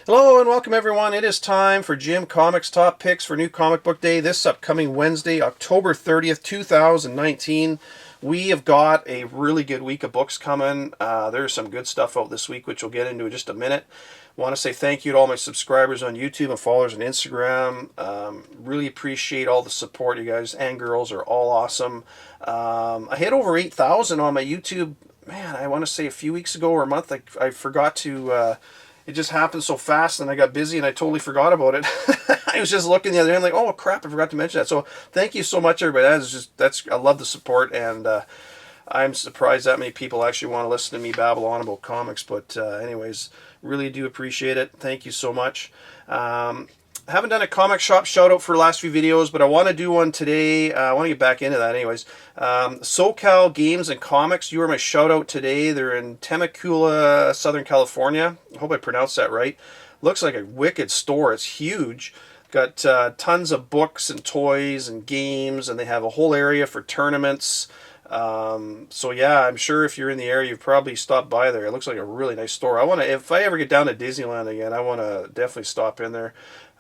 Hello and welcome everyone. It is time for Jim Comics Top Picks for New Comic Book Day this upcoming Wednesday, October 30th, 2019. We have got a really good week of books coming. There's some good stuff out this week, which we'll get into in just a minute. I want to say thank you to all my subscribers on YouTube and followers on Instagram. Really appreciate all the support. You guys and girls are all awesome. I hit over 8,000 on my YouTube. Man, I want to say a few weeks ago or a month. I forgot to... It just happened so fast, and I got busy, and I totally forgot about it. I was just looking the other day, and like, oh crap, I forgot to mention that. So thank you so much, everybody. I love the support, and I'm surprised that many people actually want to listen to me babble on about comics. But anyways, really do appreciate it. Thank you so much. Haven't done a comic shop shout out for the last few videos, but I want to do one today. I want to get back into that anyways. Socal Games and Comics, you are my shout out today. They're in Temecula, Southern California. I hope I pronounced that right. Looks like a wicked store. It's huge. Got tons of books and toys and games, and they have a whole area for tournaments. So yeah, I'm sure if you're in the area, you've probably stopped by there. It looks like a really nice store. If I ever get down to Disneyland again, I want to definitely stop in there.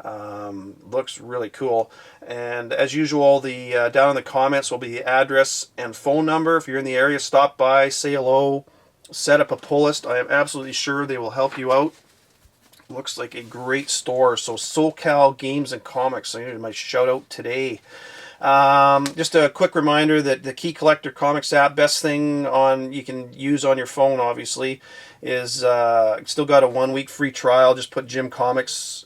Looks really cool. And as usual, the down in the comments will be the address and phone number. If you're in the area, stop by, say hello, set up a pull list. I am absolutely sure they will help you out. Looks like a great store. So Socal Games and Comics, so here's my shout out today. Just a quick reminder that the Key Collector Comics app, best thing you can use on your phone, obviously, is still got a 1 week free trial. Just put Jim Comics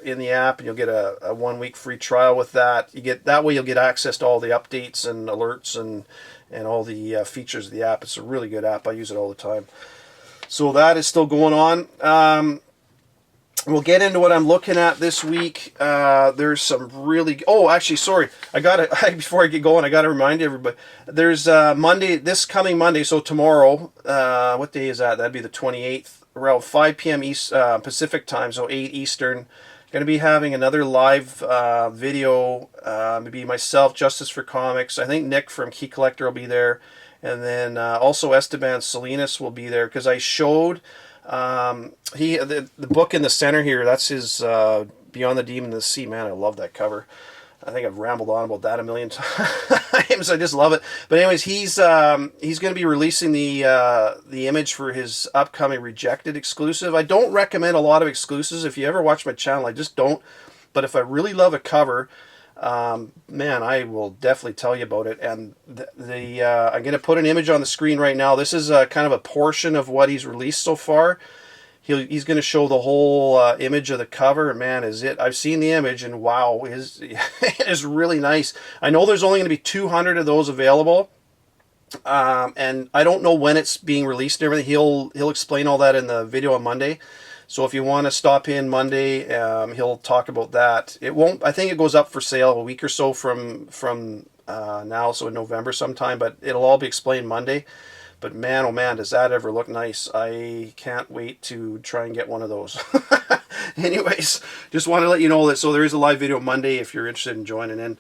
in the app, and you'll get a 1 week free trial with that. That way you'll get access to all the updates and alerts and all the features of the app. It's a really good app. I use it all the time. So that is still going on. We'll get into what I'm looking at this week. There's some really... Oh, actually, sorry. Before I get going, I got to remind everybody. There's this coming Monday, so tomorrow. What day is that? That'd be the 28th. Around 5 p.m. Pacific time, so 8 Eastern. Going to be having another live video. Maybe myself, Justice for Comics. I think Nick from Key Collector will be there. And then also Esteban Salinas will be there, because I showed... the book in the center here, that's his Beyond the Demon and the Sea. Man, I love that cover. I think I've rambled on about that a million times. I just love it. But anyways, he's going to be releasing the image for his upcoming Rejected exclusive. I don't recommend a lot of exclusives. If you ever watch my channel, I just don't. But if I really love a cover, man, I will definitely tell you about it. And I'm going to put an image on the screen right now. This is kind of a portion of what he's released so far. He's going to show the whole image of the cover. Man, I've seen the image, and wow, it is really nice. I know there's only going to be 200 of those available. And I don't know when it's being released and everything. He'll explain all that in the video on Monday. So if you want to stop in Monday, he'll talk about that. It won't. I think it goes up for sale a week or so from now, so in November sometime. But it'll all be explained Monday. But man, oh man, does that ever look nice! I can't wait to try and get one of those. Anyways, just want to let you know that. So there is a live video Monday if you're interested in joining in.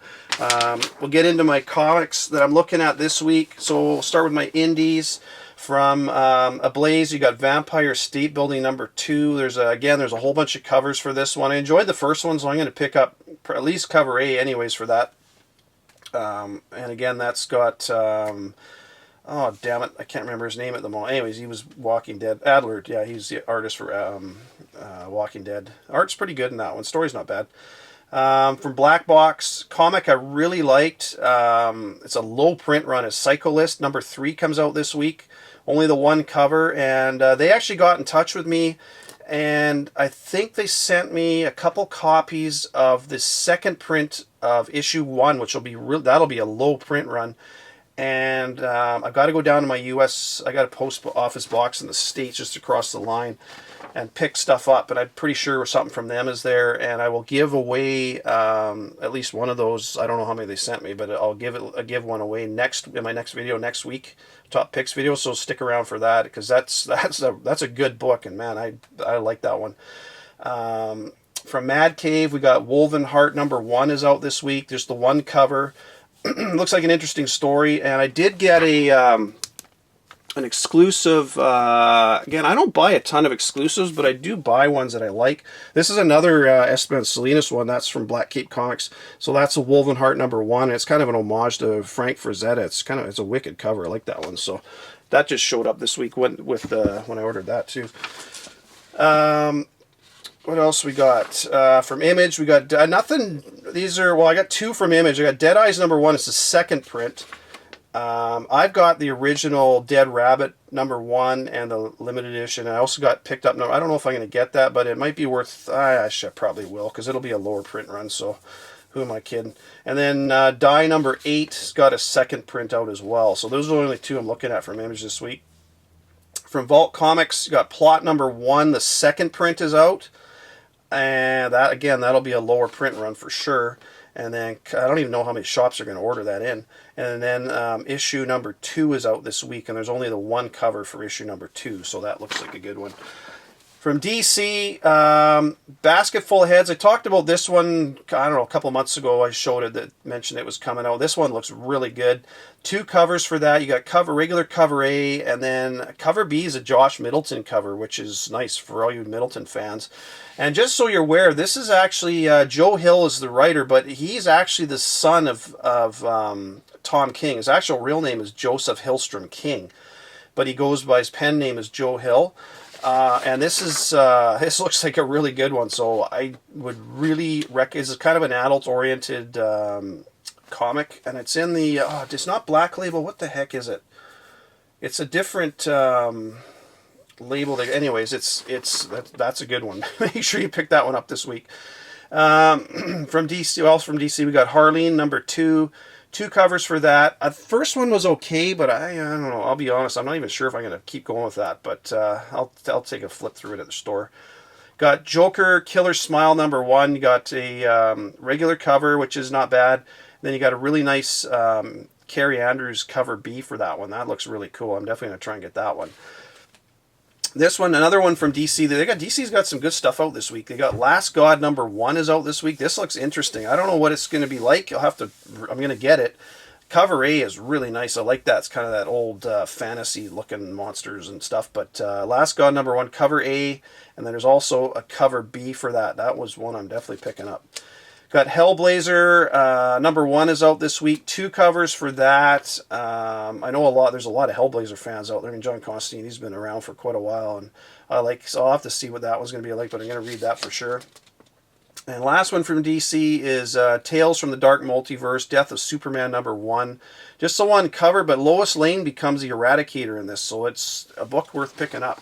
We'll get into my comics that I'm looking at this week. So we'll start with my indies. From Ablaze, you got Vampire State Building #2. There's a whole bunch of covers for this one. I enjoyed the first one, so I'm going to pick up at least cover A anyways for that. And again, that's got... oh, damn it. I can't remember his name at the moment. Anyways, he was Walking Dead. Adler, yeah, he's the artist for Walking Dead. Art's pretty good in that one. Story's not bad. From Black Box, comic I really liked. It's a low print run. It's Psycho List #3 comes out this week. Only the one cover. And they actually got in touch with me. And I think they sent me a couple copies of the second print of issue 1, which will be that'll be a low print run. And I've got to go down to my U.S. I got a post office box in the States just across the line and pick stuff up. But I'm pretty sure something from them is there. And I will give away at least one of those. I don't know how many they sent me, but I'll give one away in my next video next week, top picks video. So stick around for that, because that's a good book. And man, I like that one. From Mad Cave, we got Woven Heart #1 is out this week. There's the one cover. Looks like an interesting story, and I did get a an exclusive. Again, I don't buy a ton of exclusives, but I do buy ones that I like. This is another Esteban Salinas one. That's from Black Cape Comics. So that's a Woven Heart #1. It's kind of an homage to Frank Frazetta. It's a wicked cover. I like that one. So that just showed up this week when I ordered that too. What else we got from Image? We got nothing. These are, well, I got two from Image. I got Dead Eyes #1. It's the second print. I've got the original Dead Rabbit #1 and the limited edition. I also got picked up. I don't know if I'm going to get that, but it might be worth. I probably will, because it'll be a lower print run. So who am I kidding? And then Die #8's got a second print out as well. So those are the only two I'm looking at from Image this week. From Vault Comics, you got Plot #1. The second print is out, and that, again, that'll be a lower print run for sure. And then I don't even know how many shops are going to order that in. And then issue #2 is out this week, and there's only the one cover for issue #2, so that looks like a good one. From DC, Basket Full of Heads. I talked about this one, I don't know, a couple months ago. I showed it, that mentioned it was coming out. This one looks really good. Two covers for that. You got regular cover A, and then cover B is a Josh Middleton cover, which is nice for all you Middleton fans. And just so you're aware, this is actually Joe Hill is the writer, but he's actually the son of Tom King. His actual real name is Joseph Hillstrom King, but he goes by his pen name as Joe Hill. And this looks like a really good one, so I would really recommend. It's kind of an adult-oriented comic, and it's in the. It's not Black Label. What the heck is it? It's a different label. Anyways, that's a good one. Make sure you pick that one up this week. From DC, we got Harleen #2. Two covers for that. The first one was okay, but I don't know. I'll be honest. I'm not even sure if I'm going to keep going with that, but I'll take a flip through it at the store. Got Joker Killer Smile #1. You got a regular cover, which is not bad. Then you got a really nice Carrie Andrews cover B for that one. That looks really cool. I'm definitely going to try and get that one. This one, another one from DC. DC's got some good stuff out this week. They got Last God #1 is out this week. This looks interesting. I don't know what it's going to be like. I'm going to get it. Cover A is really nice. I like that. It's kind of that old fantasy looking monsters and stuff. But Last God #1, cover A, and then there's also a cover B for that. That was one I'm definitely picking up. Got Hellblazer #1 is out this week. Two covers for that. I know there's a lot of Hellblazer fans out there. I mean, John Constantine, he's been around for quite a while, and so I'll have to see what that one's going to be like, but I'm going to read that for sure. And last one from DC is Tales from the Dark Multiverse, Death of Superman #1. Just the one cover, but Lois Lane becomes the Eradicator in this, so it's a book worth picking up.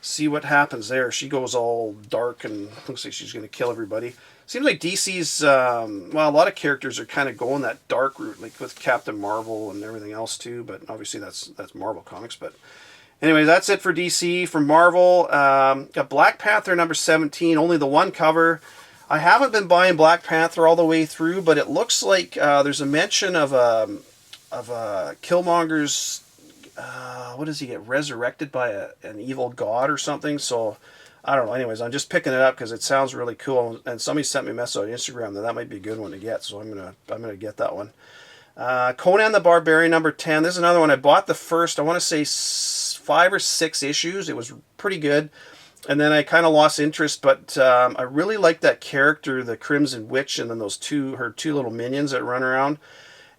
See what happens there. She goes all dark and looks like she's going to kill everybody. Seems like DC's, a lot of characters are kind of going that dark route, like with Captain Marvel and everything else too, but obviously that's Marvel Comics. But anyway, that's it for DC. From Marvel, got Black Panther #17, only the one cover. I haven't been buying Black Panther all the way through, but it looks like there's a mention of Killmonger's, what does he get, resurrected by an evil god or something, so I don't know. Anyways, I'm just picking it up because it sounds really cool, and somebody sent me a message on Instagram that might be a good one to get, so I'm gonna get that one. Conan the Barbarian #10. This is another one. I bought the first, I want to say 5 or 6 issues. It was pretty good, and then I kind of lost interest. But I really like that character, the Crimson Witch, and then her two little minions that run around.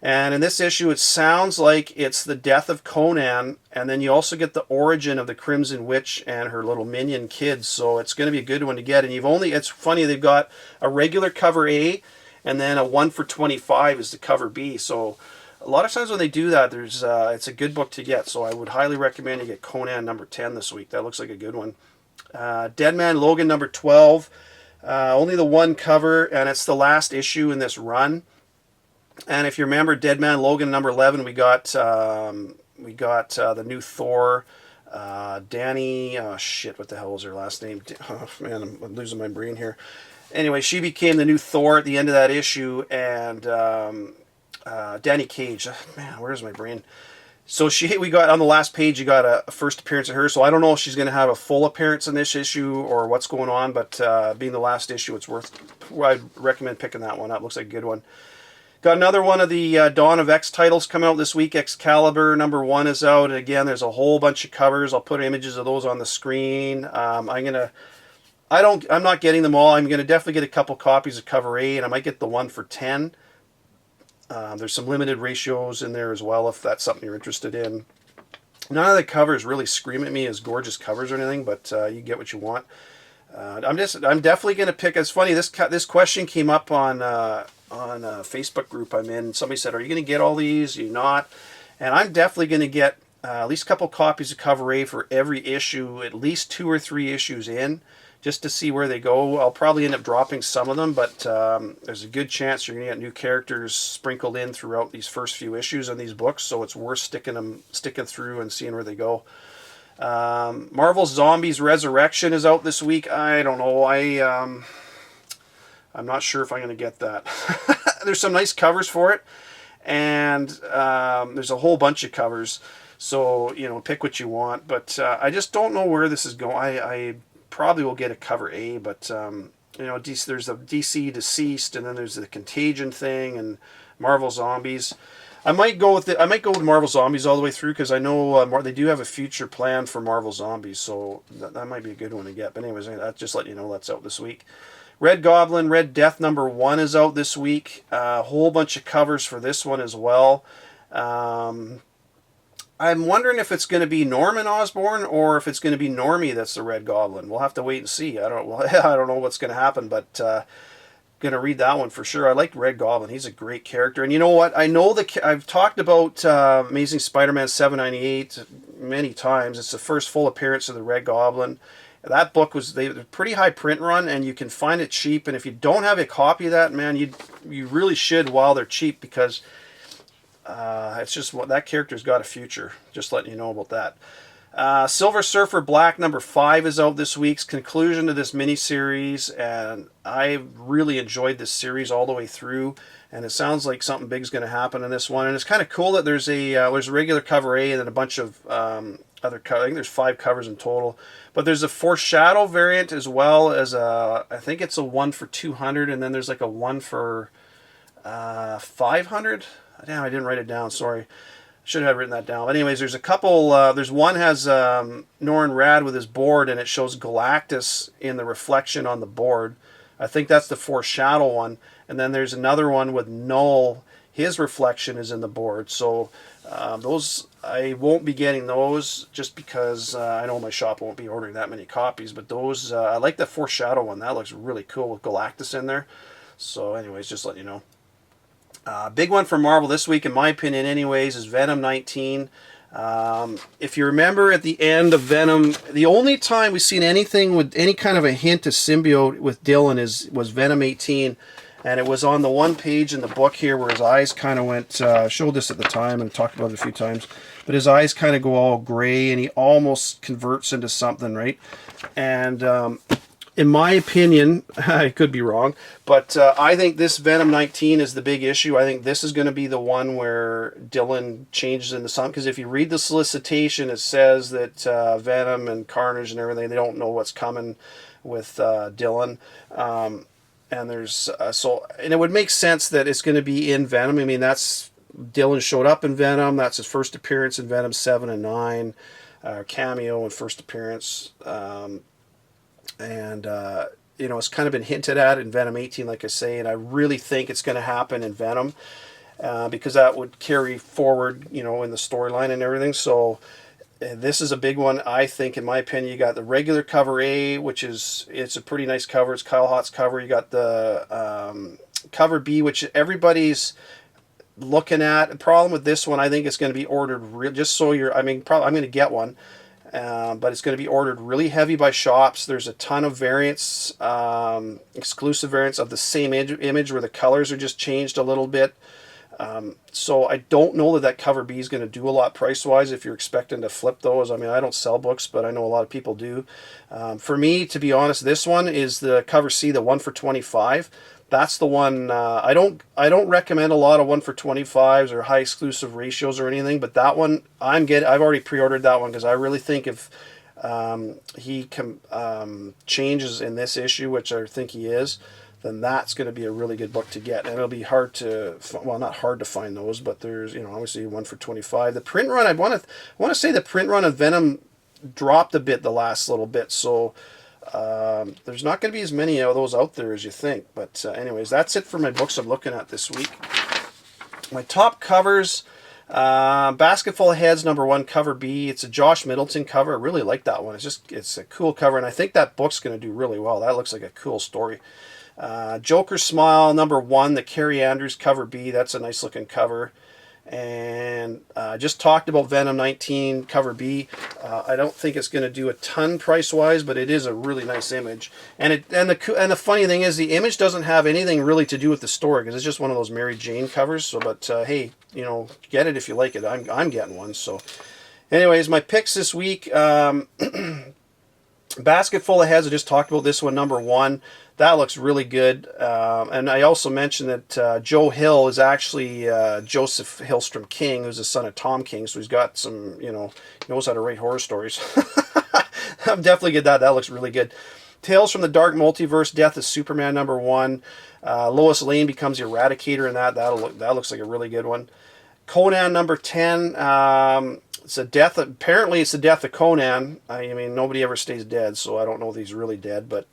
And in this issue, it sounds like it's the death of Conan, and then you also get the origin of the Crimson Witch and her little minion kids. So it's going to be a good one to get. And it's funny, they've got a regular cover A, and then a 1 for $25 is the cover B. So a lot of times when they do that, it's a good book to get. So I would highly recommend you get Conan #10 this week. That looks like a good one. Dead Man Logan #12, only the one cover, and it's the last issue in this run. And if you remember, Dead Man Logan #11, we got the new Thor, Danny. Oh shit! What the hell was her last name? Oh man, I'm losing my brain here. Anyway, she became the new Thor at the end of that issue, and Danny Cage. Man, where's my brain? So we got on the last page. You got a first appearance of her. So I don't know if she's going to have a full appearance in this issue or what's going on. But being the last issue, I'd recommend picking that one up. Looks like a good one. Got another one of the Dawn of X titles coming out this week. Excalibur #1 is out. And again, there's a whole bunch of covers. I'll put images of those on the screen. I'm not getting them all. I'm gonna definitely get a couple copies of cover A, and I might get the one for 10. There's some limited ratios in there as well if that's something you're interested in. None of the covers really scream at me as gorgeous covers or anything, but you get what you want. I'm definitely going to pick. It's funny, this question came up on a Facebook group I'm in. Somebody said, "Are you going to get all these? Are you not?" And I'm definitely going to get at least a couple copies of cover A for every issue, at least 2 or 3 issues in, just to see where they go. I'll probably end up dropping some of them, but there's a good chance you're going to get new characters sprinkled in throughout these first few issues of these books, so it's worth sticking through and seeing where they go. Marvel's Zombies Resurrection is out this week. I don't know. I'm not sure if I'm going to get that. There's some nice covers for it, and there's a whole bunch of covers. So, pick what you want. But I just don't know where this is going. I probably will get a cover A, but there's a DC Deceased, and then there's the Contagion thing, and Marvel Zombies. I might go with Marvel Zombies all the way through, because I know they do have a future plan for Marvel Zombies, so that might be a good one to get. But anyways, I'll just let you know that's out this week. Red Goblin, Red Death #1 is out this week. A whole bunch of covers for this one as well. I'm wondering if it's going to be Norman Osborn or if it's going to be Normie that's the Red Goblin. We'll have to wait and see. I don't know what's going to happen, but going to read that one for sure. I like Red Goblin. He's a great character. And you know what? I've talked about Amazing Spider-Man 798 many times. It's the first full appearance of the Red Goblin. That book was a pretty high print run, and you can find it cheap. And if you don't have a copy of that, man, you really should while they're cheap, because it's just that character's got a future. Just letting you know about that. Silver Surfer Black #5 is out this week's conclusion to this miniseries, and I really enjoyed this series all the way through. And it sounds like something big is going to happen in this one. And it's kind of cool that there's a regular cover A and then a bunch of other covers. I think there's 5 covers in total. But there's a Foreshadow variant as well as I think it's a 1 for 200, and then there's like a 1 for 500. Damn, I didn't write it down. Sorry. Should have written that down. But anyways, there's a couple. There's one has Norrin Rad with his board, and it shows Galactus in the reflection on the board. I think that's the Foreshadow one. And then there's another one with Null. His reflection is in the board. So those, I won't be getting those just because I know my shop won't be ordering that many copies. But those, I like the Foreshadow one. That looks really cool with Galactus in there. So anyways, just let you know. Big one for Marvel this week, in my opinion anyways, is Venom 19. If you remember at the end of Venom, the only time we've seen anything with any kind of a hint of symbiote with Dylan was Venom 18. And it was on the one page in the book here where his eyes kind of went, showed this at the time and talked about it a few times, but his eyes kind of go all gray and he almost converts into something, right? And in my opinion, I could be wrong, but I think this Venom 19 is the big issue. I think this is going to be the one where Dylan changes into something, because if you read the solicitation, it says that Venom and Carnage and everything, they don't know what's coming with Dylan. And there's and it would make sense that it's going to be in Venom. I mean, that's Dylan showed up in Venom. That's his first appearance in Venom 7 and 9, cameo and first appearance. It's kind of been hinted at in Venom 18, like I say, and I really think it's going to happen in Venom because that would carry forward, in the storyline and everything. So this is a big one, I think, in my opinion. You got the regular cover A, it's a pretty nice cover. It's Kyle Hott's cover. You got the cover B, which everybody's looking at. The problem with this one, I think it's going to be ordered just so I'm going to get one. But it's going to be ordered really heavy by shops. There's a ton of variants, exclusive variants of the same image where the colors are just changed a little bit. So I don't know that cover B is going to do a lot price-wise if you're expecting to flip those. I mean, I don't sell books, but I know a lot of people do. For me, to be honest, this one is the cover C, the 1 for 25. That's the one. I don't recommend a lot of 1 for 25s or high exclusive ratios or anything, but that one I've already pre-ordered that one because I really think if he changes in this issue, which I think he is, then that's going to be a really good book to get. And it'll be hard to, well, not hard to find those, but there's, obviously one for 25. The print run, I want to say the print run of Venom dropped a bit the last little bit, so there's not going to be as many of those out there as you think. But anyways, that's it for my books I'm looking at this week. My top covers, Basketful Heads #1, cover B. It's a Josh Middleton cover. I really like that one. It's a cool cover, and I think that book's going to do really well. That looks like a cool story. Joker Smile #1, the Carrie Andrews cover B. That's a nice looking cover. And just talked about Venom 19 cover B. I don't think it's going to do a ton price wise, but it is a really nice image. And the funny thing is, the image doesn't have anything really to do with the story, because it's just one of those Mary Jane covers. So, but hey, get it if you like it. I'm getting one. So, anyways, my picks this week. Basket Full of Heads, I just talked about this one, #1. That looks really good. And I also mentioned that Joe Hill is actually Joseph Hillstrom King, who's the son of Tom King. So he's got some, knows how to write horror stories. I'm definitely get that. That looks really good. Tales from the Dark Multiverse, Death of Superman #1. Lois Lane becomes the Eradicator in that. That looks like a really good one. Conan #10. Apparently it's the death of Conan. I mean, nobody ever stays dead, so I don't know if he's really dead, but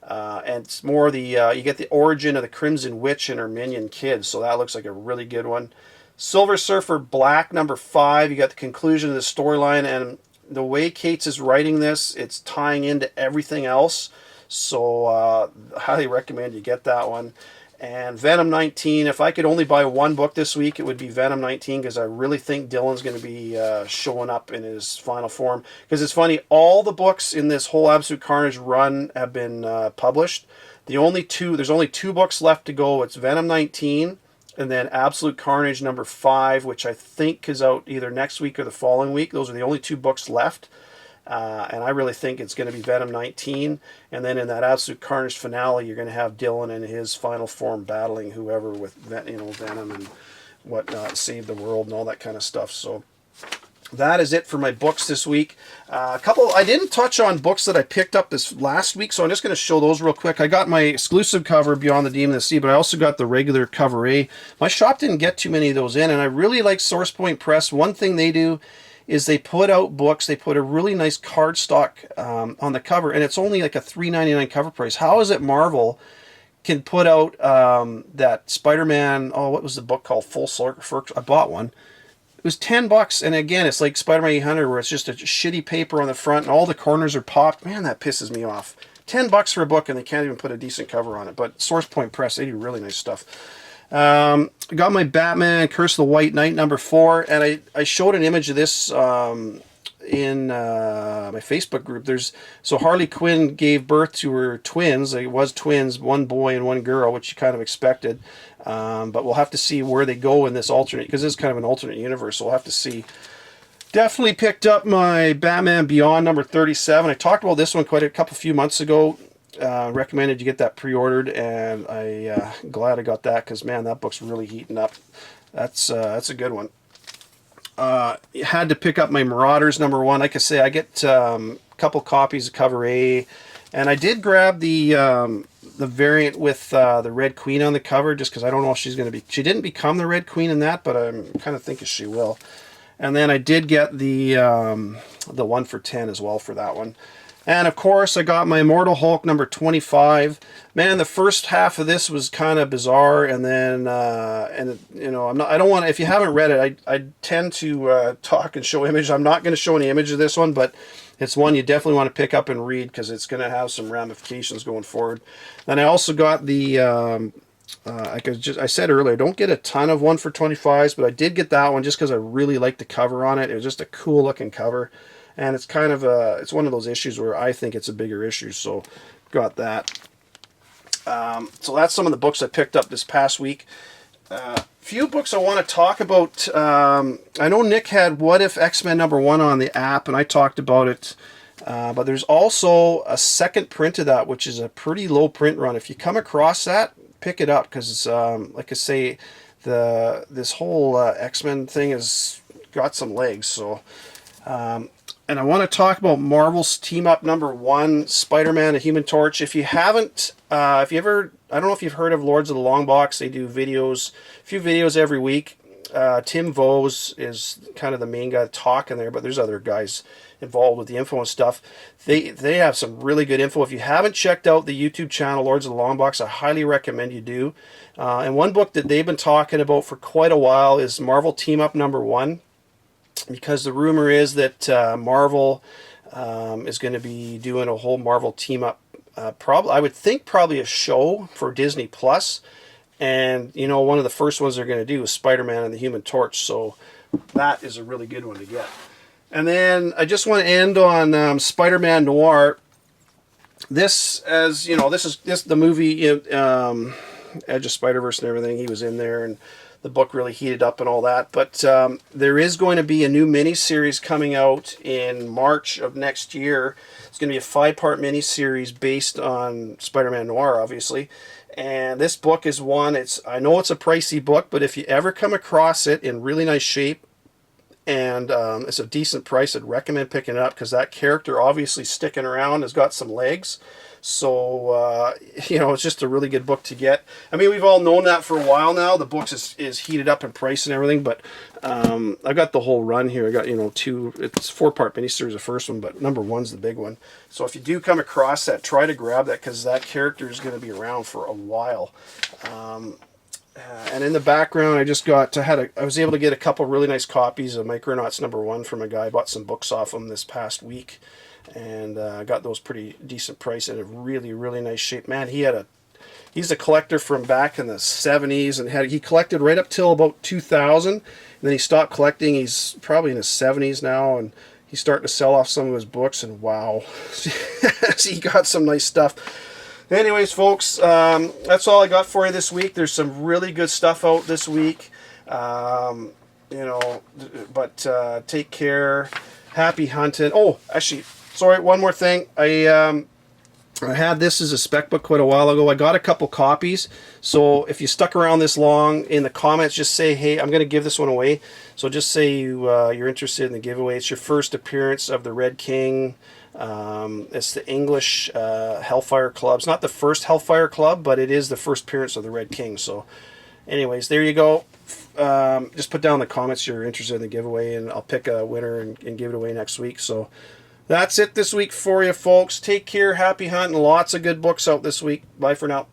and it's more you get the origin of the Crimson Witch and her minion kids, so that looks like a really good one. Silver Surfer Black #5. You got the conclusion of the storyline, and the way Cates is writing this, it's tying into everything else, so highly recommend you get that one. And Venom 19, if I could only buy one book this week, it would be Venom 19, because I really think Dylan's going to be showing up in his final form. Because it's funny, all the books in this whole Absolute Carnage run have been published. There's only two books left to go. It's Venom 19, and then Absolute Carnage #5, which I think is out either next week or the following week. Those are the only two books left. And I really think it's going to be Venom 19. And then in that Absolute Carnage finale, you're going to have Dylan in his final form battling whoever with Venom and whatnot, save the world and all that kind of stuff. So that is it for my books this week. I didn't touch on books that I picked up this last week, so I'm just going to show those real quick. I got my exclusive cover, Beyond the Demon of the Sea, but I also got the regular cover A. My shop didn't get too many of those in, and I really like Source Point Press. One thing they do is they put out books, they put a really nice cardstock on the cover, and it's only like a $3.99 cover price. How is it Marvel can put out that Spider-Man, what was the book called? Full Circle? I bought one. It was $10, and again, it's like Spider-Man 800, where it's just a shitty paper on the front, and all the corners are popped. Man, that pisses me off. $10 for a book, and they can't even put a decent cover on it. But Source Point Press, they do really nice stuff. I got my Batman Curse of the White Knight #4, and I showed an image of this in my Facebook group. So Harley Quinn gave birth to her twins. It was twins, one boy and one girl, which you kind of expected. But we'll have to see where they go in this alternate, because this is kind of an alternate universe, so we'll have to see. Definitely picked up my Batman Beyond #37. I talked about this one quite a few months ago. Recommended you get that pre-ordered, and glad I got that, because man, that book's really heating up. That's a good one. Had to pick up my Marauders #1. Like I say, I get a couple copies of cover A, and I did grab the variant with the Red Queen on the cover, just because I don't know if she's going to be. She didn't become the Red Queen in that, but I'm kind of thinking she will. And then I did get the 1 for 10 as well for that one. And of course, I got my Immortal Hulk #25. Man, the first half of this was kind of bizarre, and then I don't want to. If you haven't read it, I tend to talk and show images. I'm not going to show any image of this one, but it's one you definitely want to pick up and read, because it's going to have some ramifications going forward. Then I also got the I said earlier, don't get a ton of 1 for 25s, but I did get that one just because I really liked the cover on it. It was just a cool looking cover. And it's kind of it's one of those issues where I think it's a bigger issue, so got that. So that's some of the books I picked up this past week. Few books I want to talk about. I know Nick had What If X-Men #1 on the app, and I talked about it. But there's also a second print of that, which is a pretty low print run. If you come across that, pick it up, because like I say, this whole X-Men thing has got some legs. So. and I want to talk about Marvel's team up #1, Spider-Man and Human Torch. If you haven't, if you ever, I don't know if you've heard of Lords of the Long Box. They do videos, a few videos every week. Tim Vose is kind of the main guy talking there, but there's other guys involved with the info and stuff. They have some really good info. If you haven't checked out the YouTube channel Lords of the Long Box, I highly recommend you do. And one book that they've been talking about for quite a while is Marvel Team Up #1, because the rumor is that Marvel is going to be doing a whole Marvel Team Up, I would think probably a show for Disney Plus. And, you know, one of the first ones they're going to do is Spider-Man and the Human Torch. So that is a really good one to get. And then I just want to end on Spider-Man Noir. This, as you know, this is the movie, Edge of Spider-Verse and everything. He was in there, and the book really heated up and all that. But there is going to be a new miniseries coming out in March of next year. It's going to be a 5-part miniseries based on Spider-Man Noir, obviously. And this book is one, I know it's a pricey book, but if you ever come across it in really nice shape and it's a decent price, I'd recommend picking it up, because that character obviously sticking around has got some legs. So, you know, it's just a really good book to get. I mean, we've all known that for a while now. The book is heated up in price and everything, but I've got the whole run here. I got, you know, it's 4-part miniseries, the first one, but #1's the big one. So if you do come across that, try to grab that, because that character is going to be around for a while. And in the background, I was able to get a couple really nice copies of Micronauts #1 from a guy. I bought some books off him this past week, and I got those pretty decent price in a really, really nice shape. Man, he's a collector from back in the 70s, and he collected right up till about 2000, and then he stopped collecting. He's probably in his 70s now, and he's starting to sell off some of his books, and wow, he got some nice stuff. Anyways, folks, that's all I got for you this week. There's some really good stuff out this week, you know, but take care. Happy hunting. Oh, actually, sorry, one more thing. I had this as a spec book quite a while ago. I got a couple copies, so if you stuck around this long, in the comments just say, hey, I'm going to give this one away. So just say you're interested in the giveaway. It's your first appearance of the Red King. It's the English Hellfire Club. It's not the first Hellfire Club, but it is the first appearance of the Red King. So anyways, there you go. Just put down in the comments you're interested in the giveaway, and I'll pick a winner and give it away next week. So that's it this week for you, folks. Take care. Happy hunting. Lots of good books out this week. Bye for now.